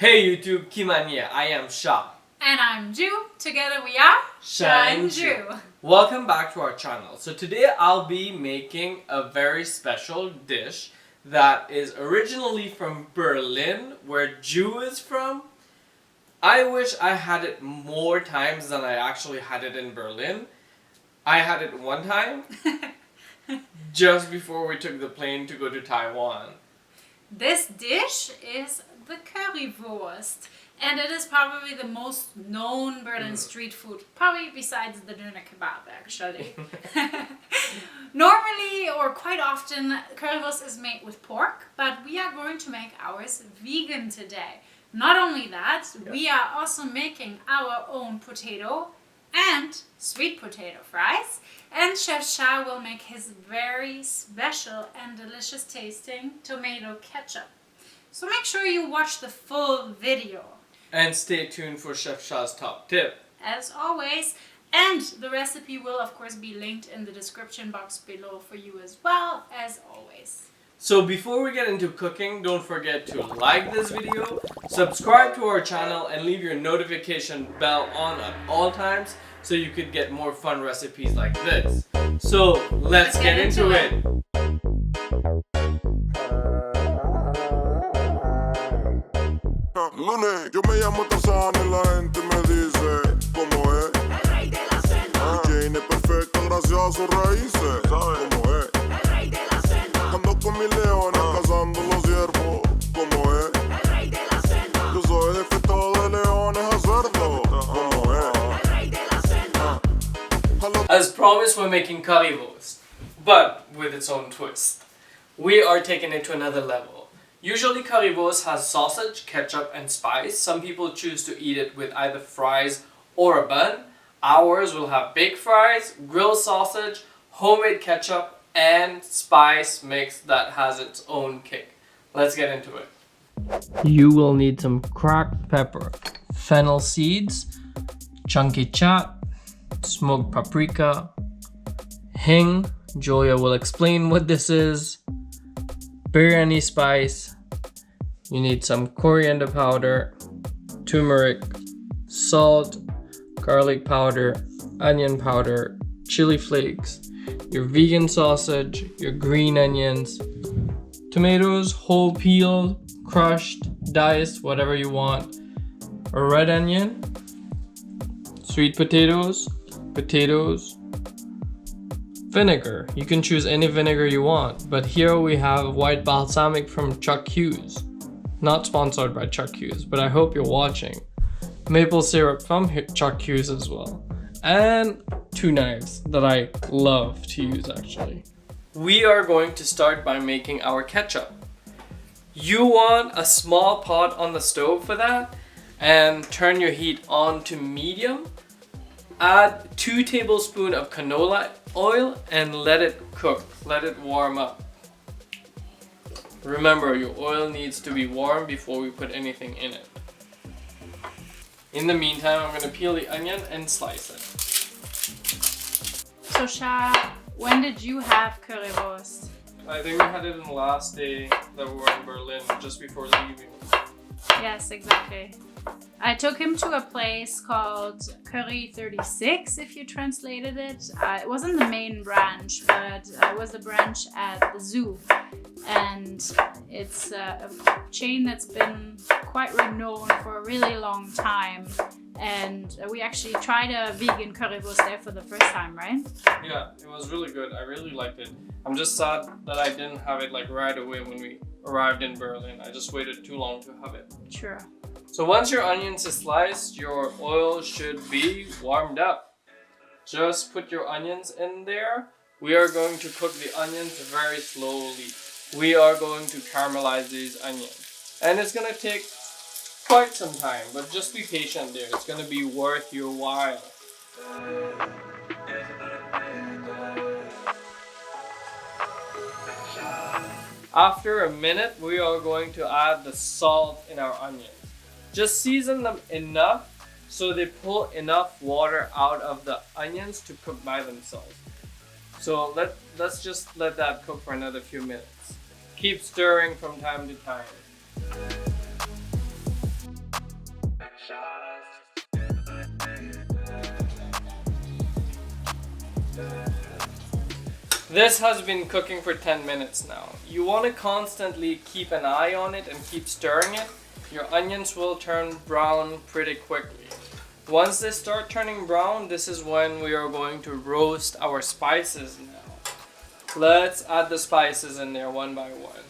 Hey YouTube, Kimania, I am Sha. And I'm Ju. Together we are Sha and Ju. Welcome back to our channel. So today I'll be making a very special dish that is originally from Berlin, where Ju is from. I wish I had it more times than I actually had it in Berlin. I had it one time, just before we took the plane to go to Taiwan. This dish is the currywurst, and it is probably the most known Berlin street food, probably besides the doner kebab actually. Normally, or quite often, currywurst is made with pork, but we are going to make ours vegan today. Not only that, we are also making our own potato and sweet potato fries, and Chef Sha will make his very special and delicious tasting tomato ketchup. So make sure you watch the full video. And stay tuned for Chef Sha's top tip. As always, and the recipe will of course be linked in the description box below for you as well, as always. So before we get into cooking, don't forget to like this video, subscribe to our channel, and leave your notification bell on at all times so you could get more fun recipes like this. So let's get into it. Lunes, yo me llamo Tarzán y la gente me dice ¿cómo es? El rey de la selva. Jane es perfecta gracias a sus raíces. ¿Sabes cómo es? El rey de la selva. Ando con mis leones cazando los ciervos. ¿Cómo es? El rey de la selva. Yo soy jefe de leones a cerdo. ¿Cómo es? El rey de la selva. As promised, we're making currywurst, but with its own twist. We are taking it to another level. Usually currywurst has sausage, ketchup, and spice. Some people choose to eat it with either fries or a bun. Ours will have baked fries, grilled sausage, homemade ketchup, and spice mix that has its own kick. Let's get into it. You will need some cracked pepper, fennel seeds, chunky chat, smoked paprika, hing. Julia will explain what this is. Biryani spice. You need some coriander powder, turmeric, salt, garlic powder, onion powder, chili flakes, your vegan sausage, your green onions, tomatoes, whole peeled, crushed, diced, whatever you want, a red onion, sweet potatoes, vinegar. You can choose any vinegar you want, but here we have white balsamic from Chuck Hughes. Not sponsored by Chuck Hughes, but I hope you're watching. Maple syrup from Chuck Hughes as well. And 2 knives that I love to use actually. We are going to start by making our ketchup. You want a small pot on the stove for that, and turn your heat on to medium. Add 2 tablespoons of canola oil and let it cook, let it warm up. Remember, your oil needs to be warm before we put anything in it. In the meantime, I'm going to peel the onion and slice it. So Sha, when did you have currywurst? I think we had it in the last day that we were in Berlin, just before leaving. Yes, exactly. I took him to a place called Curry 36, if you translated it. It wasn't the main branch, but it was the branch at the zoo. And it's a chain that's been quite renowned for a really long time. And we actually tried a vegan currywurst there for the first time, right? Yeah, it was really good. I really liked it. I'm just sad that I didn't have it like right away when we arrived in Berlin. I just waited too long to have it. Sure. So once your onions is sliced, your oil should be warmed up. Just put your onions in there. We are going to cook the onions very slowly. We are going to caramelize these onions. And it's going to take quite some time, but just be patient there. It's going to be worth your while. After a minute, we are going to add the salt in our onions. Just season them enough so they pull enough water out of the onions to cook by themselves. So let's just let that cook for another few minutes. Keep stirring from time to time. This has been cooking for 10 minutes now. You want to constantly keep an eye on it and keep stirring it. Your onions will turn brown pretty quickly. Once they start turning brown, this is when we are going to roast our spices now. Let's add the spices in there one by one.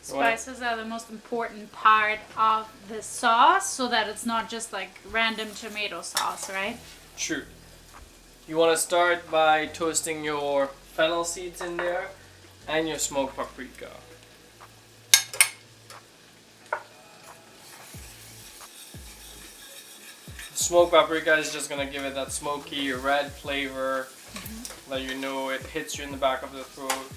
Spices are the most important part of the sauce so that it's not just like random tomato sauce, right? True. You want to start by toasting your fennel seeds in there and your smoked paprika. Smoked paprika is just going to give it that smoky red flavor that you know it hits you in the back of the throat.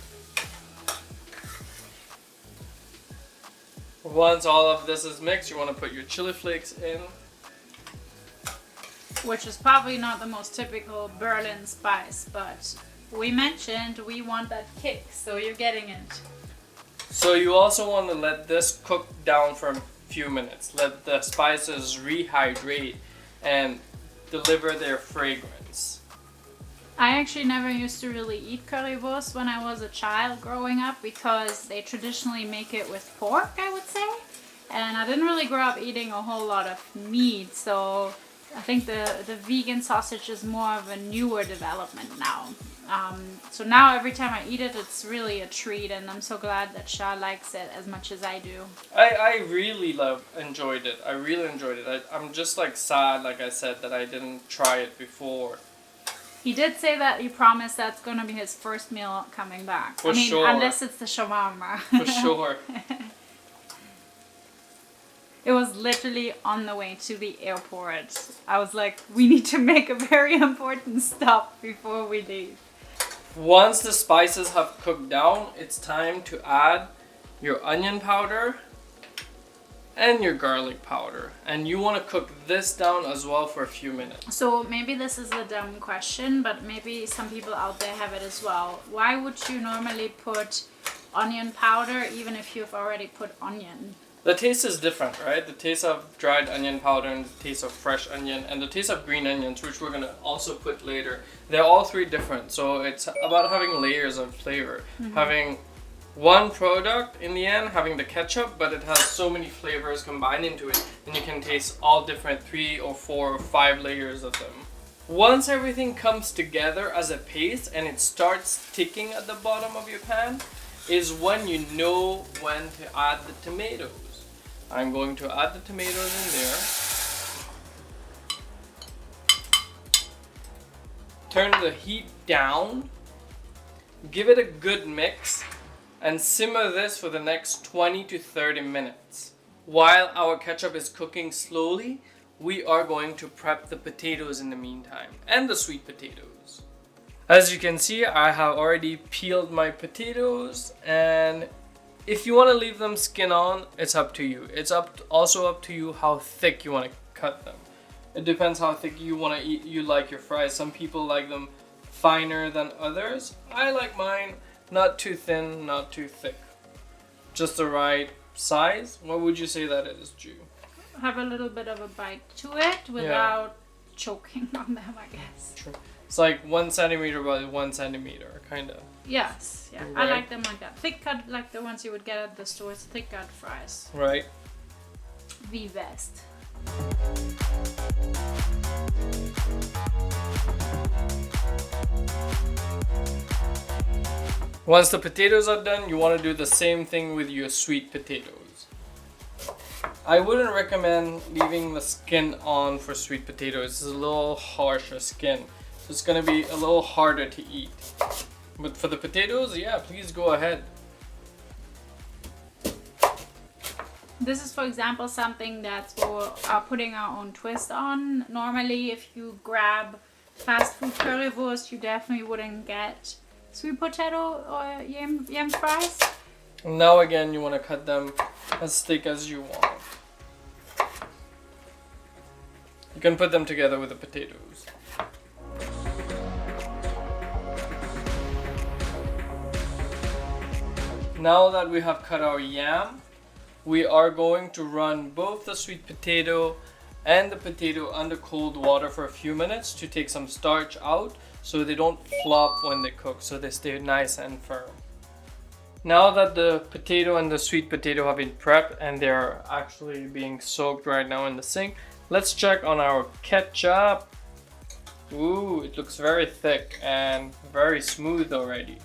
Once all of this is mixed, you want to put your chili flakes in. Which is probably not the most typical Berlin spice, but we mentioned we want that kick, so you're getting it. So you also want to let this cook down for a few minutes. Let the spices rehydrate and deliver their fragrance. I actually never used to really eat currywurst when I was a child growing up because they traditionally make it with pork, I would say. And I didn't really grow up eating a whole lot of meat, so I think the vegan sausage is more of a newer development now. So now every time I eat it, it's really a treat, and I'm so glad that Sha likes it as much as I do. I really enjoyed it. I really enjoyed it. I'm just like sad, like I said, that I didn't try it before. He did say that he promised that's going to be his first meal coming back. For sure. Unless it's the shawarma. For sure. It was literally on the way to the airport. I was like, we need to make a very important stop before we leave. Once the spices have cooked down, it's time to add your onion powder and your garlic powder. And you want to cook this down as well for a few minutes. So maybe this is a dumb question, but maybe some people out there have it as well. Why would you normally put onion powder even if you've already put onion? The taste is different, right? The taste of dried onion powder and the taste of fresh onion and the taste of green onions, which we're going to also put later. They're all three different. So it's about having layers of flavor. Having one product in the end, having the ketchup, but it has so many flavors combined into it. And you can taste all different 3 or 4 or 5 layers of them. Once everything comes together as a paste and it starts sticking at the bottom of your pan, is when you know when to add the tomatoes. I'm going to add the tomatoes in there. Turn the heat down. Give it a good mix and simmer this for the next 20 to 30 minutes. While our ketchup is cooking slowly, we are going to prep the potatoes in the meantime and the sweet potatoes. As you can see, I have already peeled my potatoes, and if you want to leave them skin on, it's up to you. It's also up to you how thick you want to cut them. It depends how thick you want to eat. You like your fries. Some people like them finer than others. I like mine not too thin, not too thick. Just the right size. What would you say that is, Ju? Have a little bit of a bite to it without choking on them, I guess. True. It's like 1 centimeter by 1 centimeter, kind of. Yes, yeah. Right. I like them like that. Thick cut, like the ones you would get at the stores. Thick cut fries. Right. The best. Once the potatoes are done, you want to do the same thing with your sweet potatoes. I wouldn't recommend leaving the skin on for sweet potatoes. It's a little harsher skin. So it's going to be a little harder to eat. But for the potatoes, yeah, please go ahead. This is, for example, something that's for putting our own twist on. Normally, if you grab fast food currywurst, you definitely wouldn't get sweet potato or yam fries. Now again, you want to cut them as thick as you want. You can put them together with the potatoes. Now that we have cut our yam, we are going to run both the sweet potato and the potato under cold water for a few minutes to take some starch out so they don't flop when they cook, so they stay nice and firm. Now that the potato and the sweet potato have been prepped and they're actually being soaked right now in the sink, let's check on our ketchup. Ooh, it looks very thick and very smooth already.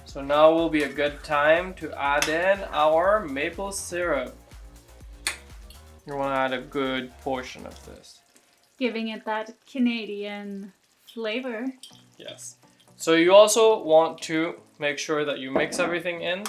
So now will be a good time to add in our maple syrup. You want to add a good portion of this. Giving it that Canadian flavor. Yes. So you also want to make sure that you mix everything in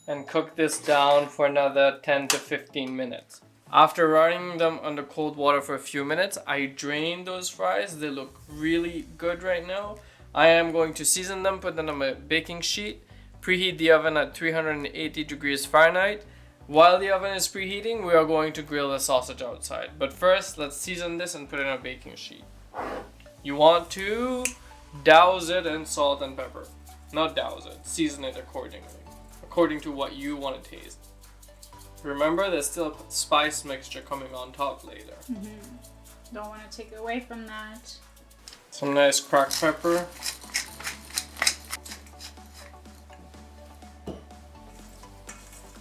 and cook this down for another 10 to 15 minutes. After running them under cold water for a few minutes, I drained those fries. They look really good right now. I am going to season them, put them on a baking sheet, preheat the oven at 380 degrees Fahrenheit. While the oven is preheating, we are going to grill the sausage outside. But first, let's season this and put it on a baking sheet. You want to douse it in salt and pepper. Not douse it, season it accordingly, according to what you want to taste. Remember, there's still a spice mixture coming on top later. Don't want to take away from that. Some nice cracked pepper.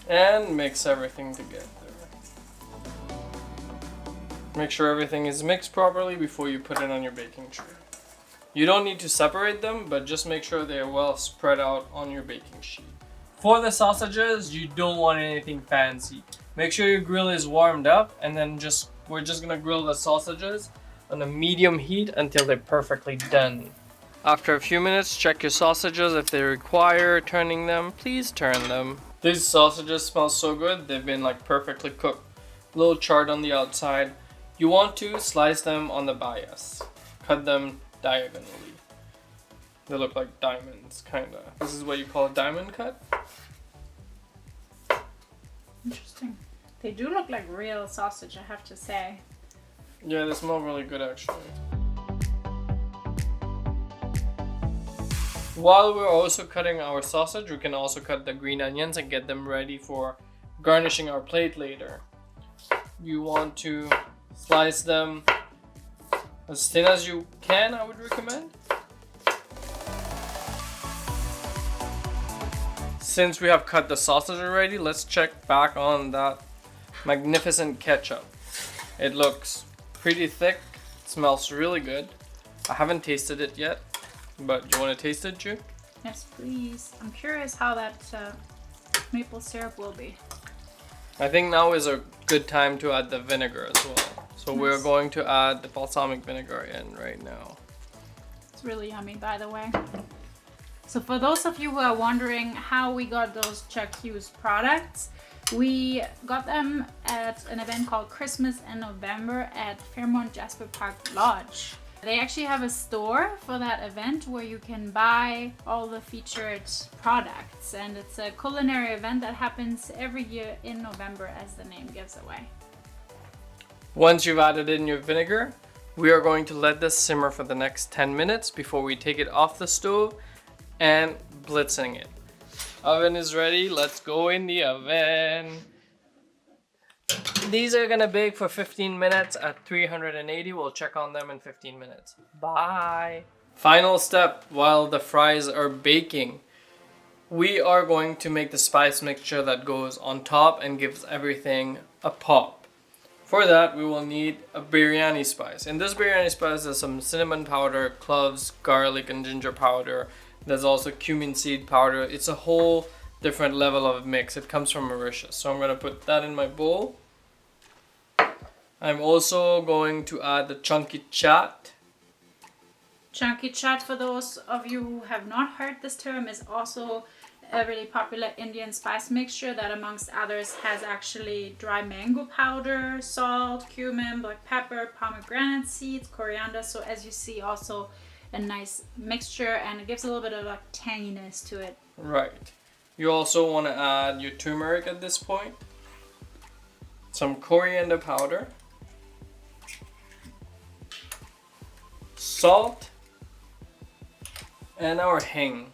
And mix everything together. Make sure everything is mixed properly before you put it on your baking tray. You don't need to separate them, but just make sure they are well spread out on your baking sheet. For the sausages, you don't want anything fancy. Make sure your grill is warmed up, and then we're just gonna grill the sausages on a medium heat until they're perfectly done. After a few minutes, check your sausages. If they require turning them, please turn them. These sausages smell so good, they've been like perfectly cooked. A little charred on the outside. You want to slice them on the bias. Cut them diagonally. They look like diamonds, kinda. This is what you call a diamond cut? Interesting. They do look like real sausage, I have to say. Yeah, they smell really good actually. While we're also cutting our sausage, we can also cut the green onions and get them ready for garnishing our plate later. You want to slice them as thin as you can, I would recommend. Since we have cut the sausage already, let's check back on that magnificent ketchup. It looks pretty thick, it smells really good. I haven't tasted it yet, but you want to taste it, Ju? Yes, please. I'm curious how that maple syrup will be. I think now is a good time to add the vinegar as well. So we're going to add the balsamic vinegar in right now. It's really yummy, by the way. So for those of you who are wondering how we got those Chuck Hughes products, we got them at an event called Christmas in November at Fairmont Jasper Park Lodge. They actually have a store for that event where you can buy all the featured products, and it's a culinary event that happens every year in November, as the name gives away. Once you've added in your vinegar, we are going to let this simmer for the next 10 minutes before we take it off the stove and blitzing it. Oven is ready, let's go in the oven. These are gonna bake for 15 minutes at 380. We'll check on them in 15 minutes. Bye. Final step while the fries are baking. We are going to make the spice mixture that goes on top and gives everything a pop. For that, we will need a biryani spice. In this biryani spice, there's some cinnamon powder, cloves, garlic, and ginger powder. There's also cumin seed powder. It's a whole different level of mix. It comes from Mauritius. So I'm gonna put that in my bowl. I'm also going to add the chunky chat. Chunky chat, for those of you who have not heard this term, is also a really popular Indian spice mixture that amongst others has actually dry mango powder, salt, cumin, black pepper, pomegranate seeds, coriander. So as you see, also a nice mixture, and it gives a little bit of a tanginess to it. Right. You also want to add your turmeric at this point. Some coriander powder. Salt. And our hing.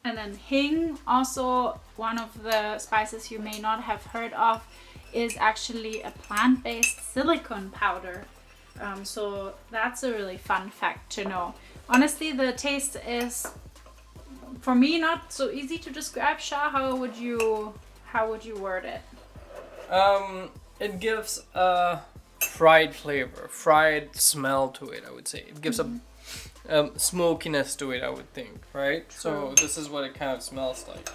And then hing, also one of the spices you may not have heard of. is actually a plant-based silicone powder. So that's a really fun fact to know. Honestly, the taste is, for me, not so easy to describe. Sha, how would you word it? It gives a fried flavor, fried smell to it, I would say. It gives a smokiness to it, I would think, right? So this is what it kind of smells like.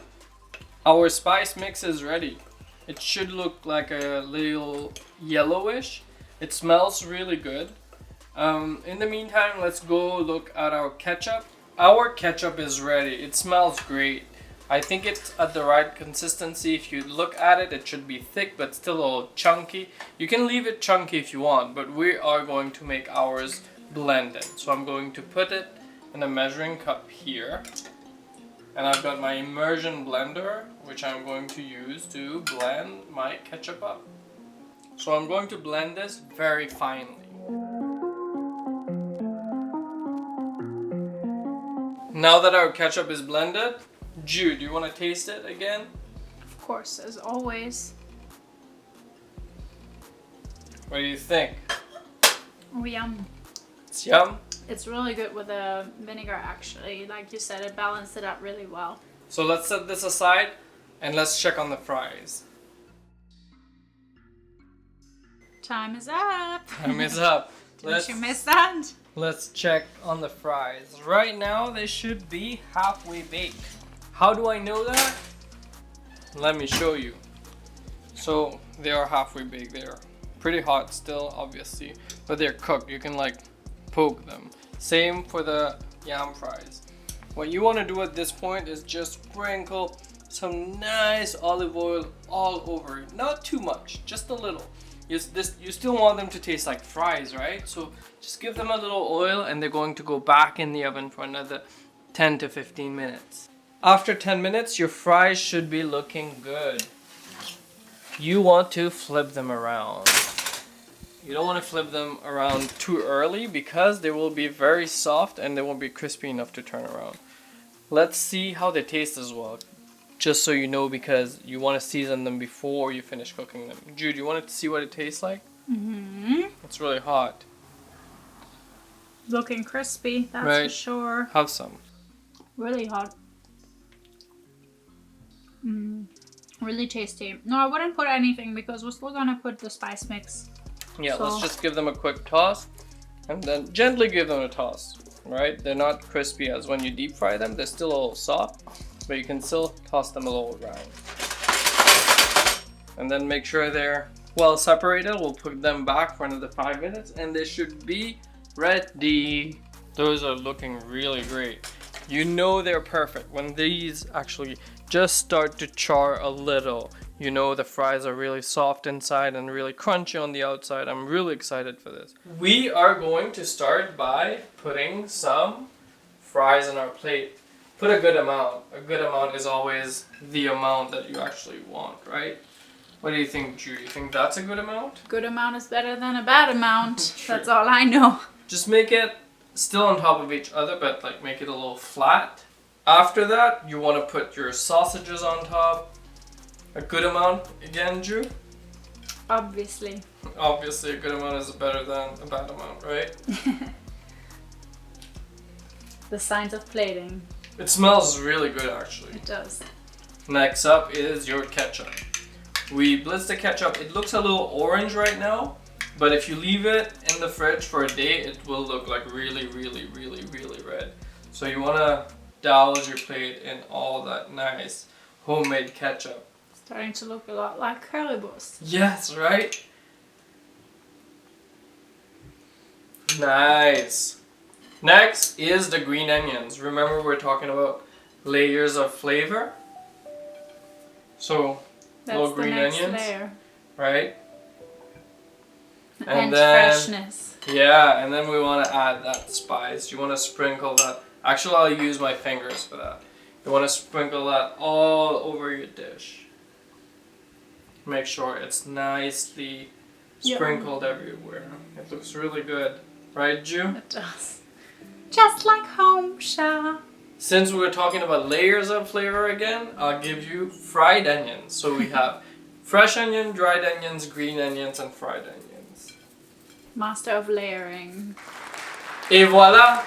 Our spice mix is ready. It should look like a little yellowish. It smells really good. In the meantime, let's go look at our ketchup. Our ketchup is ready. It smells great. I think it's at the right consistency. If you look at it, it should be thick but still a little chunky. You can leave it chunky if you want, but we are going to make ours blended. So I'm going to put it in a measuring cup here. And I've got my immersion blender, which I'm going to use to blend my ketchup up. So I'm going to blend this very finely. Now that our ketchup is blended, Ju, do you want to taste it again? Of course, as always. What do you think? Oh, yum. It's yum? It's really good with the vinegar, actually. Like you said, it balanced it out really well. So let's set this aside and let's check on the fries. Time is up. Time is up. Didn't you miss that? Let's check on the fries. Right now they should be halfway baked. How do I know that? Let me show you. So they are halfway baked. They're pretty hot still, obviously, but they're cooked. You can like poke them. Same for the yam fries. What you want to do at this point is just sprinkle some nice olive oil all over it. Not too much, just a little. You still want them to taste like fries, right? So just give them a little oil and they're going to go back in the oven for another 10 to 15 minutes. After 10 minutes, your fries should be looking good. You want to flip them around. You don't want to flip them around too early because they will be very soft and they won't be crispy enough to turn around. Let's see how they taste as well. Just so you know, because you want to season them before you finish cooking them. Jude, you want to see what it tastes like? Mm-hmm. It's really hot. Looking crispy, that's Right. for sure. Have some. Really hot. Really tasty. No, I wouldn't put anything because we're still gonna put the spice mix. Yeah, So- let's just give them a quick toss and then gently give them a toss, right? They're not crispy as when you deep fry them. They're still a little soft, but you can still toss them a little around. And then make sure they're well separated. We'll put them back for another 5 minutes and they should be ready. Those are looking really great. You know they're perfect when these actually just start to char a little. You know the fries are really soft inside and really crunchy on the outside. I'm really excited for this. We are going to start by putting some fries on our plate. Put a good amount. A good amount is always the amount that you actually want, right? What do you think, Ju? You think that's a good amount? Good amount is better than a bad amount. True. That's all I know. Just make it still on top of each other, but like make it a little flat. After that, you want to put your sausages on top. A good amount again, Ju? Obviously. Obviously, a good amount is better than a bad amount, right? The signs of plating. It smells really good, actually. It does. Next up is your ketchup. We blitzed the ketchup. It looks a little orange right now, but if you leave it in the fridge for a day, it will look like really, really, really, really red. So you want to douse your plate in all that nice homemade ketchup. Starting to look a lot like currywurst. Yes, right? Nice. Next is the green onions. Remember we're talking about layers of flavor? So, That's little the green next onions, layer. right? And then- freshness. Yeah, and then we want to add that spice. You want to sprinkle that. Actually, I'll use my fingers for that. You want to sprinkle that all over your dish. Make sure it's nicely sprinkled everywhere. It looks really good. Right, Ju? It does. Just like home, Sha. Since we were talking about layers of flavor again, I'll give you fried onions. So we have Fresh onion, dried onions, green onions, and fried onions. Master of layering. Et voila!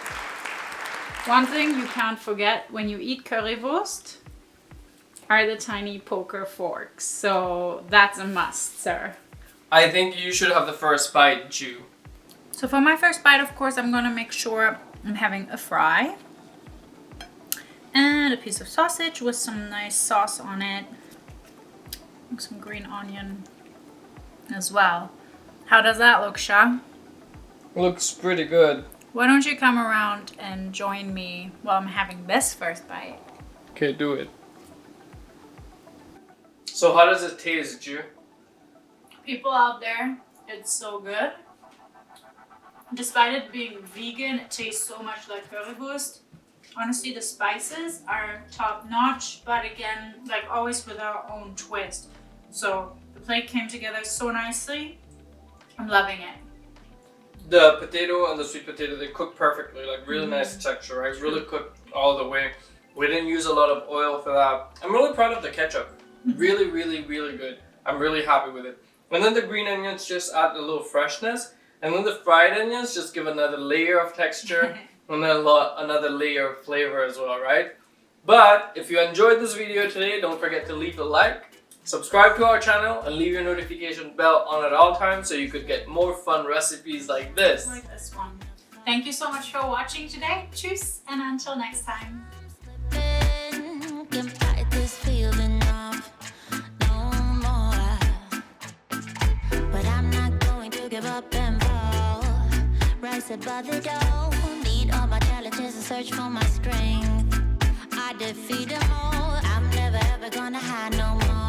One thing you can't forget when you eat currywurst are the tiny poker forks. So that's a must, sir. I think you should have the first bite, Ju. So for my first bite, of course, I'm gonna make sure I'm having a fry. And a piece of sausage with some nice sauce on it. And some green onion as well. How does that look, Sha? Looks pretty good. Why don't you come around and join me while I'm having this first bite? Okay, do it. So how does it taste, Ju? People out there, it's so good. Despite it being vegan, it tastes so much like currywurst. Honestly, the spices are top notch, but again, like always with our own twist. So the plate came together so nicely. I'm loving it. The potato and the sweet potato, they cook perfectly, like really nice texture, right? Really cooked all the way. We didn't use a lot of oil for that. I'm really proud of the ketchup. Really, really, really good. I'm really happy with it. And then the green onions just add a little freshness. And then the fried onions just give another layer of texture and then another layer of flavor as well, right? But if you enjoyed this video today, don't forget to leave a like, subscribe to our channel, and leave your notification bell on at all times so you could get more fun recipes like this. Like this one. Thank you so much for watching today. Tschüss, and until next time. Can fight this feeling of no more, but I'm not going to give up and fall. Rise above the door, need all my challenges and search for my strength. I defeat them all. I'm never ever gonna hide no more.